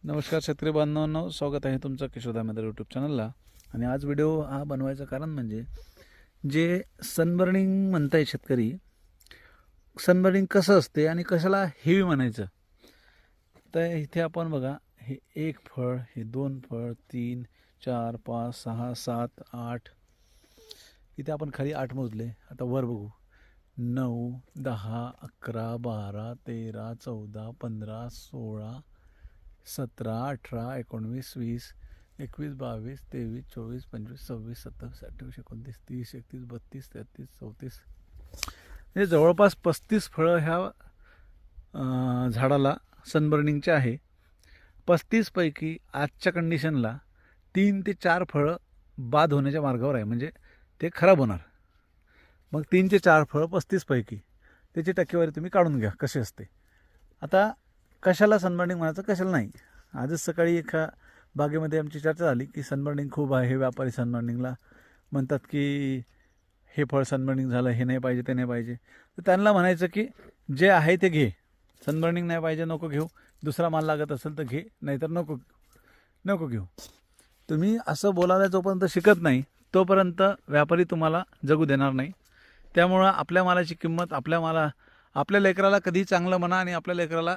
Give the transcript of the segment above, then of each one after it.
नमस्कार शेतकरी बांधवांनो, स्वागत आहे तुमचं किशोर दामेदर यूट्यूब चॅनलला. आणि आज व्हिडिओ हा बनवायचं कारण म्हणजे जे सनबर्निंग म्हणताय शेतकरी, सनबर्निंग कसं असते आणि कशाला हेवी म्हणायचं. तर इथे आपण बघा, हे एक फळ, हे दोन फळ, 3 4 5 6 7 8, इथे आपण खाली 8 मोजले. आता वर बघू, 9 10 11 12 13 14 15 16 17 18 19 20 21 22 23 24 25 26 27 28 29 30 31 32 33 34, म्हणजे जवळपास 35 फळं ह्या झाडाला सनबर्निंगचे आहे. 35 पैकी आजच्या कंडिशनला 3 ते 4 फळं बाद होण्याच्या मार्गावर आहे, म्हणजे ते खराब होणार. मग 3 ते 4 फळं 35 पैकी, त्याची टक्केवारी तुम्ही काढून घ्या कशी असते. आता कशाला सनबर्निंग म्हणायचं, कशाला नाही. आजच सकाळी एका बागेमध्ये आमची चर्चा झाली की सनबर्निंग खूप आहे. हे व्यापारी सनबर्निंगला म्हणतात की हे फळ सनबर्निंग झालं, हे नाही पाहिजे, ते नाही पाहिजे. तर त्यांना म्हणायचं की जे आहे ते घे. सनबर्निंग नाही पाहिजे, नको घेऊ. दुसरा माल लागत असेल तर घे, नाहीतर नको घेऊ. तुम्ही असं बोलायला जोपर्यंत शिकत नाही तोपर्यंत व्यापारी तुम्हाला जगू देणार नाही. त्यामुळं आपल्या मालाची किंमत, आपल्या लेकराला कधी चांगलं म्हणा आणि आपल्या लेकराला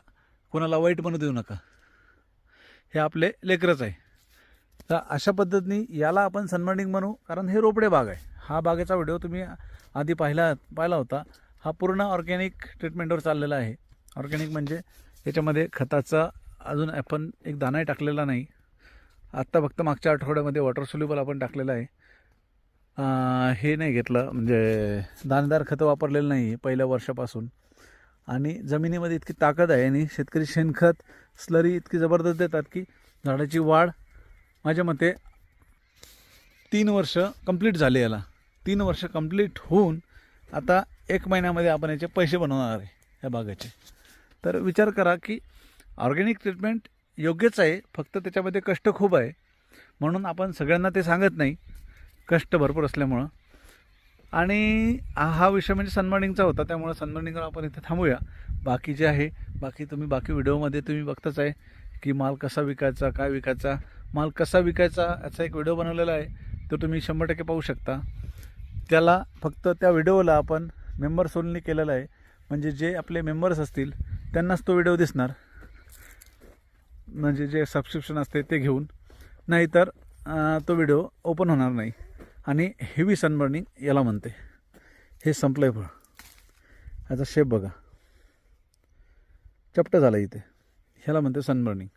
कोणाला वाईट म्हणू देऊ नका. हे आपले लेकरच आहे. तर अशा पद्धतीने याला आपण सनबर्निंग म्हणू, कारण हे रोपडे बाग आहे. हा बागेचा व्हिडिओ तुम्ही आधी पाहिला होता. हा पूर्ण ऑर्गॅनिक ट्रीटमेंटवर चाललेला आहे. ऑर्गॅनिक म्हणजे याच्यामध्ये खताचा अजून आपण एक दाणाही टाकलेला नाही. आत्ता फक्त मागच्या आठवड्यामध्ये वॉटर सोल्युबल आपण टाकलेलं आहे. हे नाही घेतलं, म्हणजे दाणेदार खतं वापरलेलं नाही पहिल्या वर्षापासून. आणि जमिनीमध्ये इतकी ताकद आहे आणि शेतकरी शेणखत स्लरी इतकी जबरदस्त देतात की झाडाची वाढ माझ्या मते 3 वर्ष कंप्लीट झाले. याला 3 वर्ष कंप्लीट होऊन आता 1 महिन्यामध्ये आपण याचे पैसे बनवणार आहे या बागेचे. तर विचार करा की ऑर्गॅनिक ट्रीटमेंट योग्यच आहे, फक्त त्याच्यामध्ये कष्ट खूप आहे. म्हणून आपण सगळ्यांना ते सांगत नाही, कष्ट भरपूर असल्यामुळं. आणि हा विषय म्हणजे सनबर्निंगचा होता, त्यामुळे सनबर्निंगवर आपण इथे थांबूया. बाकी जे आहे, बाकी व्हिडिओमध्ये तुम्ही बघताच आहे की माल कसा विकायचा, काय विकायचा, माल कसा विकायचा याचा एक व्हिडिओ बनवलेला आहे. तो तुम्ही 100% पाहू शकता. त्याला फक्त त्या व्हिडिओला आपण मेंबर्स ओनली केलेला आहे, म्हणजे जे आपले मेंबर्स असतील त्यांनाच तो व्हिडिओ दिसणार, म्हणजे जे सबस्क्रिप्शन असते ते घेऊन. नाहीतर तो व्हिडिओ ओपन होणार नाही. आणि हेवी सनबर्निंग याला म्हणते. हे संपलं आहे फळ. ह्याचा शेप बघा, चपटं झालं इथे. ह्याला म्हणते सनबर्निंग.